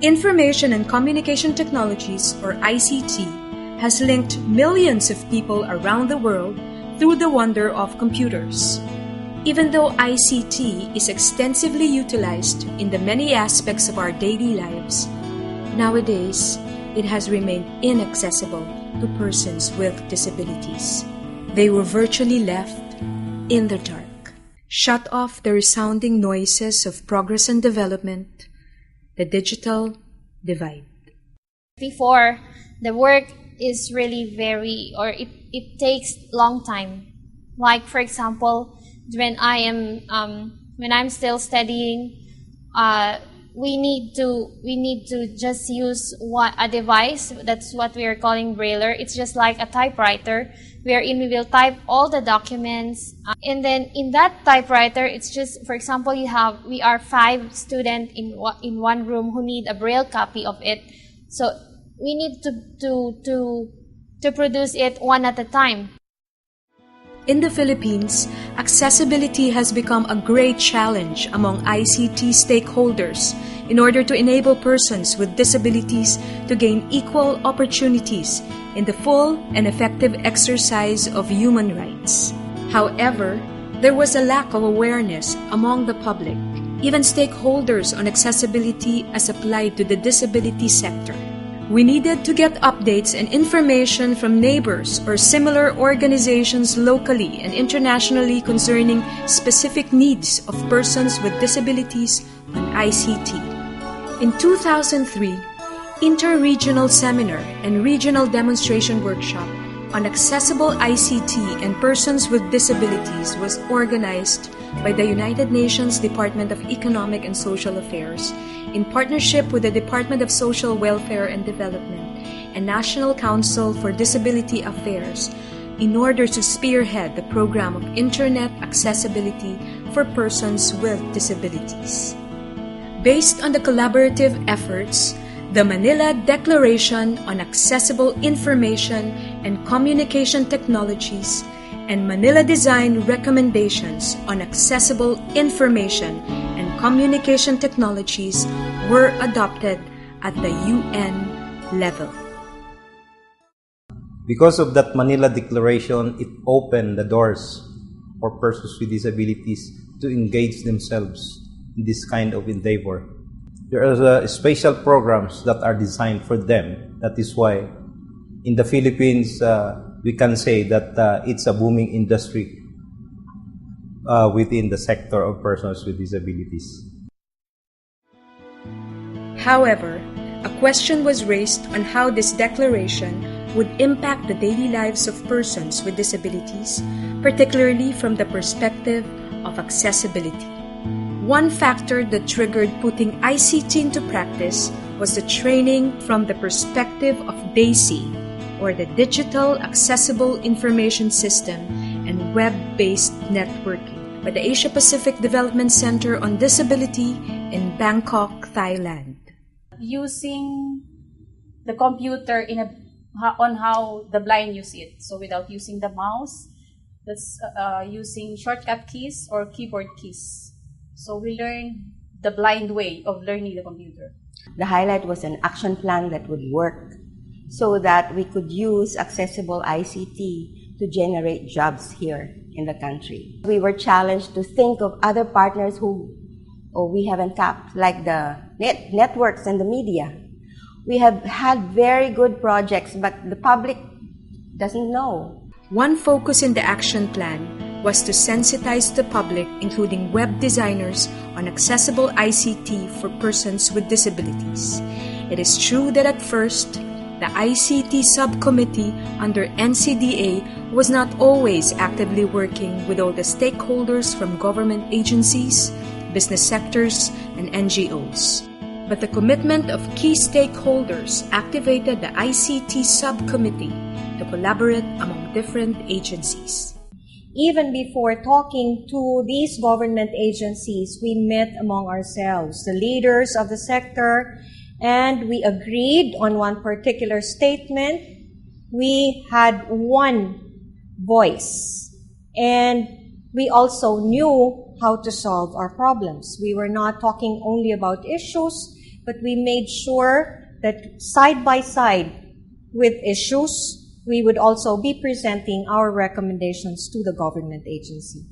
Information and Communication Technologies, or ICT, has linked millions of people around the world through the wonder of computers. Even though ICT is extensively utilized in the many aspects of our daily lives, nowadays it has remained inaccessible to persons with disabilities. They were virtually left in the dark, shut off the resounding noises of progress and development, the digital divide. Before, the work is really it takes long time. Like, for example, when I'm still studying, we need to just use a device. That's what we are calling brailler. It's just like a typewriter, wherein we will type all the documents, and then in that typewriter, it's just, for example, we are 5 students in one room who need a braille copy of it. So we need to produce it one at a time. In the Philippines, accessibility has become a great challenge among ICT stakeholders in order to enable persons with disabilities to gain equal opportunities in the full and effective exercise of human rights. However, there was a lack of awareness among the public, even stakeholders, on accessibility as applied to the disability sector. We needed to get updates and information from neighbors or similar organizations locally and internationally concerning specific needs of persons with disabilities on ICT. In 2003, Inter-Regional Seminar and Regional Demonstration Workshop on Accessible ICT and Persons with Disabilities was organized by the United Nations Department of Economic and Social Affairs in partnership with the Department of Social Welfare and Development and National Council for Disability Affairs in order to spearhead the program of Internet accessibility for persons with disabilities. Based on the collaborative efforts, the Manila Declaration on Accessible Information and Communication Technologies and Manila Design Recommendations on Accessible Information and Communication Technologies were adopted at the UN level. Because of that Manila Declaration, it opened the doors for persons with disabilities to engage themselves in this kind of endeavor. There are special programs that are designed for them. That is why in the Philippines, we can say that it's a booming industry within the sector of persons with disabilities. However, a question was raised on how this declaration would impact the daily lives of persons with disabilities, particularly from the perspective of accessibility. One factor that triggered putting ICT into practice was the training from the perspective of DAISY, or the Digital Accessible Information System and Web-Based Networking, by the Asia Pacific Development Center on Disability in Bangkok, Thailand. Using the computer on how the blind use it. So without using the mouse, that's using shortcut keys or keyboard keys. So we learned the blind way of learning the computer. The highlight was an action plan that would work so that we could use accessible ICT to generate jobs here in the country. We were challenged to think of other partners who we haven't tapped, like the networks and the media. We have had very good projects, but the public doesn't know. One focus in the action plan was to sensitize the public, including web designers, on accessible ICT for persons with disabilities. It is true that at first, the ICT subcommittee under NCDA was not always actively working with all the stakeholders from government agencies, business sectors, and NGOs. But the commitment of key stakeholders activated the ICT subcommittee to collaborate among different agencies. Even before talking to these government agencies, we met among ourselves, the leaders of the sector, and we agreed on one particular statement. We had one voice, and we also knew how to solve our problems. We were not talking only about issues, but we made sure that side by side with issues, we would also be presenting our recommendations to the government agency.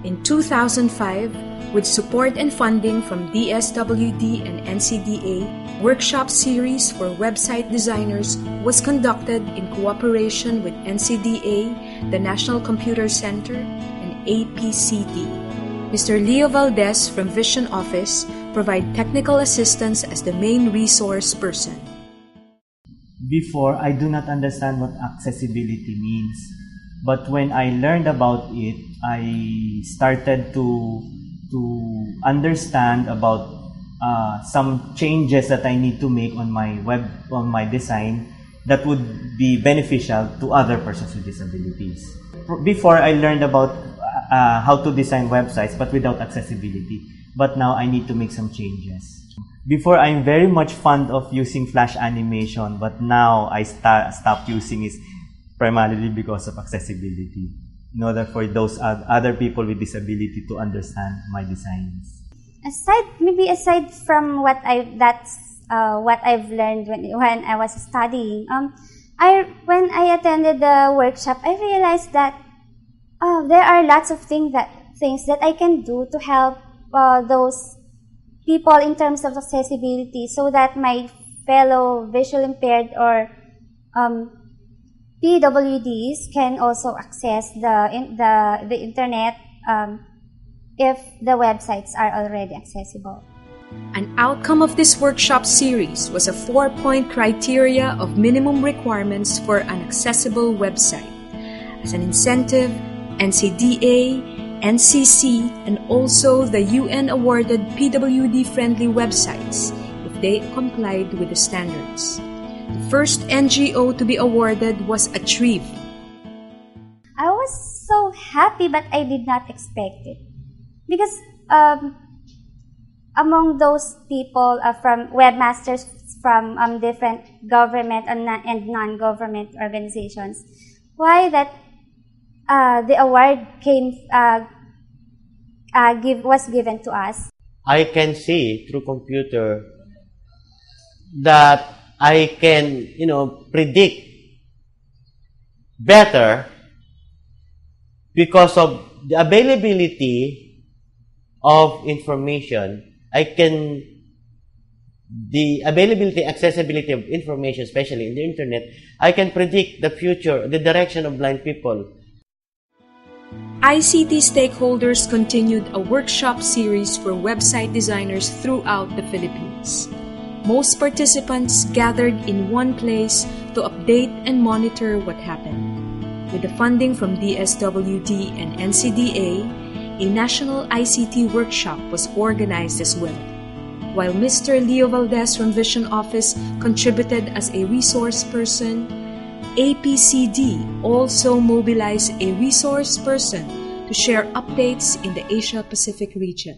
In 2005, with support and funding from DSWD and NCDA, workshop series for website designers was conducted in cooperation with NCDA, the National Computer Center, and APCD. Mr. Leo Valdez from Vision Office provided technical assistance as the main resource person. Before, I do not understand what accessibility means. But when I learned about it, I started to understand about some changes that I need to make on my design that would be beneficial to other persons with disabilities. Before, I learned about how to design websites, but without accessibility. But now I need to make some changes. Before, I'm very much fond of using Flash animation, but now I stopped using it primarily because of accessibility, in order for those other people with disability to understand my designs. Aside from what I've learned when I was studying, when I attended the workshop, I realized that there are lots of things that I can do to help those people in terms of accessibility, so that my fellow visually impaired or PWDs can also access the internet if the websites are already accessible. An outcome of this workshop series was a 4-point criteria of minimum requirements for an accessible website. As an incentive, NCDA, NCC, and also the UN-awarded PWD-friendly websites if they complied with the standards. The first NGO to be awarded was Achieve. I was so happy, but I did not expect it. Because among those people from webmasters from different government and non-government organizations, why that the award was given to us. I can see through computer that I can, predict better because of the availability of information. The availability, accessibility of information, especially in the internet, I can predict the future, the direction of blind people. ICT stakeholders continued a workshop series for website designers throughout the Philippines. Most participants gathered in one place to update and monitor what happened. With the funding from DSWD and NCDA, a national ICT workshop was organized as well. While Mr. Leo Valdez from Vision Office contributed as a resource person, APCD also mobilized a resource person to share updates in the Asia-Pacific region.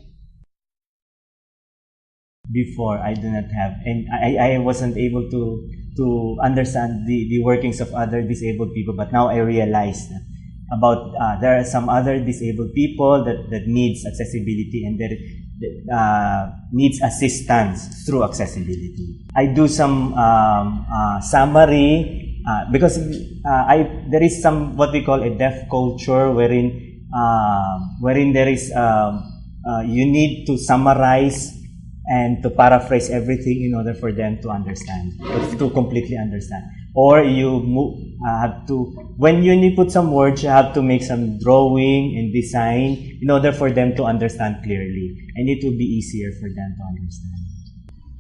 Before, I do not have, and I wasn't able to understand the workings of other disabled people, but now I realized about there are some other disabled people that needs accessibility and that needs assistance through accessibility. I do some summary because there is some what we call a deaf culture wherein there is you need to summarize and to paraphrase everything in order for them to understand, to completely understand. Or you have to, when you put some words, you have to make some drawing and design in order for them to understand clearly, and it will be easier for them to understand.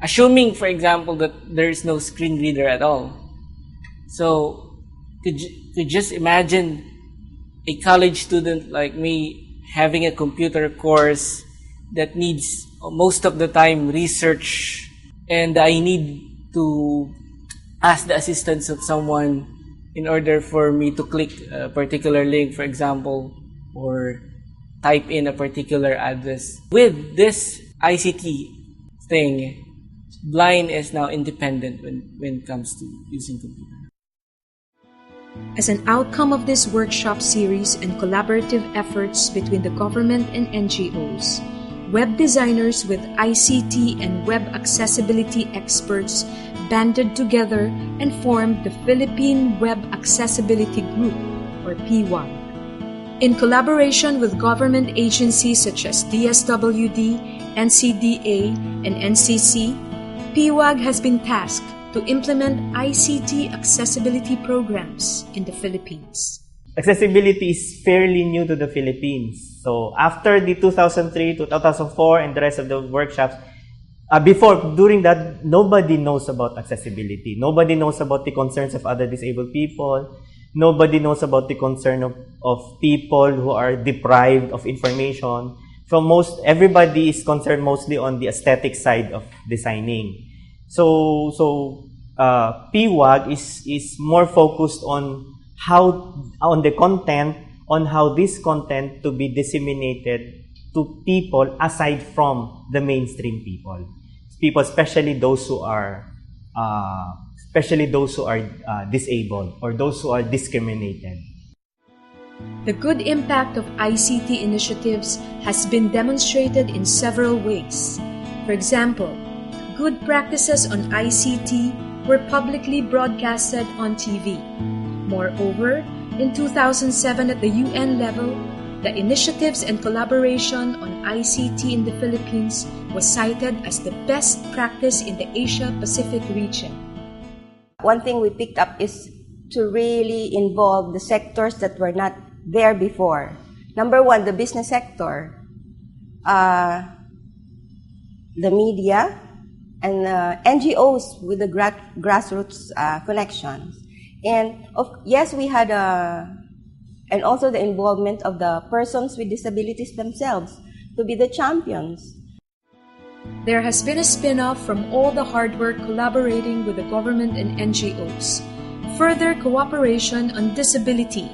Assuming, for example, that there is no screen reader at all. So, could just imagine a college student like me having a computer course that needs most of the time research, and I need to ask the assistance of someone in order for me to click a particular link, for example, or type in a particular address. With this ICT thing, blind is now independent when it comes to using computer. As an outcome of this workshop series and collaborative efforts between the government and NGOs, web designers with ICT and web accessibility experts banded together and formed the Philippine Web Accessibility Group, or PWAG. In collaboration with government agencies such as DSWD, NCDA, and NCC, PWAG has been tasked to implement ICT accessibility programs in the Philippines. Accessibility is fairly new to the Philippines. So after the 2003 to 2004 and the rest of the workshops, during that, nobody knows about accessibility. Nobody knows about the concerns of other disabled people. Nobody knows about the concern of people who are deprived of information. Everybody is concerned mostly on the aesthetic side of designing. So PWAG is more focused on the content, on how this content to be disseminated to people aside from the mainstream people, especially those who are disabled or those who are discriminated. The good impact of ICT initiatives has been demonstrated in several ways. For example, good practices on ICT were publicly broadcasted on TV. Moreover, in 2007 at the UN level, the initiatives and collaboration on ICT in the Philippines was cited as the best practice in the Asia-Pacific region. One thing we picked up is to really involve the sectors that were not there before. Number one, the business sector, the media, and NGOs with the grassroots connections. And yes, we had and also the involvement of the persons with disabilities themselves to be the champions. There has been a spin-off from all the hard work collaborating with the government and NGOs. Further cooperation on disability.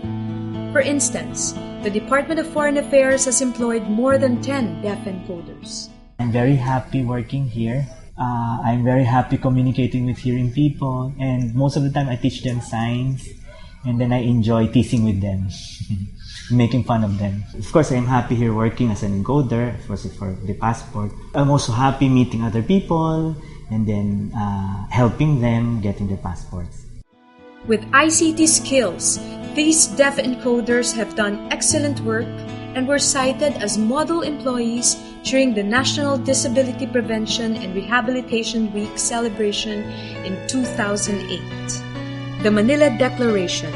For instance, the Department of Foreign Affairs has employed more than 10 deaf encoders. I'm very happy working here. I'm very happy communicating with hearing people, and most of the time I teach them signs, and then I enjoy teasing with them, making fun of them. Of course, I'm happy here working as an encoder for the passport. I'm also happy meeting other people and then helping them getting their passports. With ICT skills, these deaf encoders have done excellent work and were cited as model employees during the National Disability Prevention and Rehabilitation Week celebration in 2008. The Manila Declaration,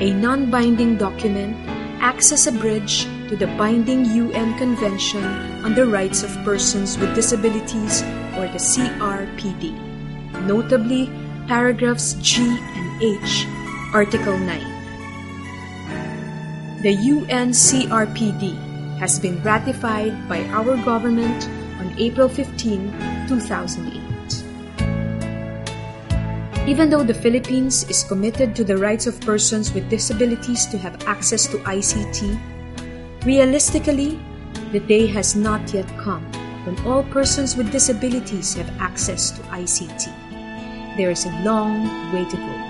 a non-binding document, acts as a bridge to the binding UN Convention on the Rights of Persons with Disabilities, or the CRPD, notably paragraphs G and H, Article 9. The UN CRPD has been ratified by our government on April 15, 2008. Even though the Philippines is committed to the rights of persons with disabilities to have access to ICT, realistically, the day has not yet come when all persons with disabilities have access to ICT. There is a long way to go.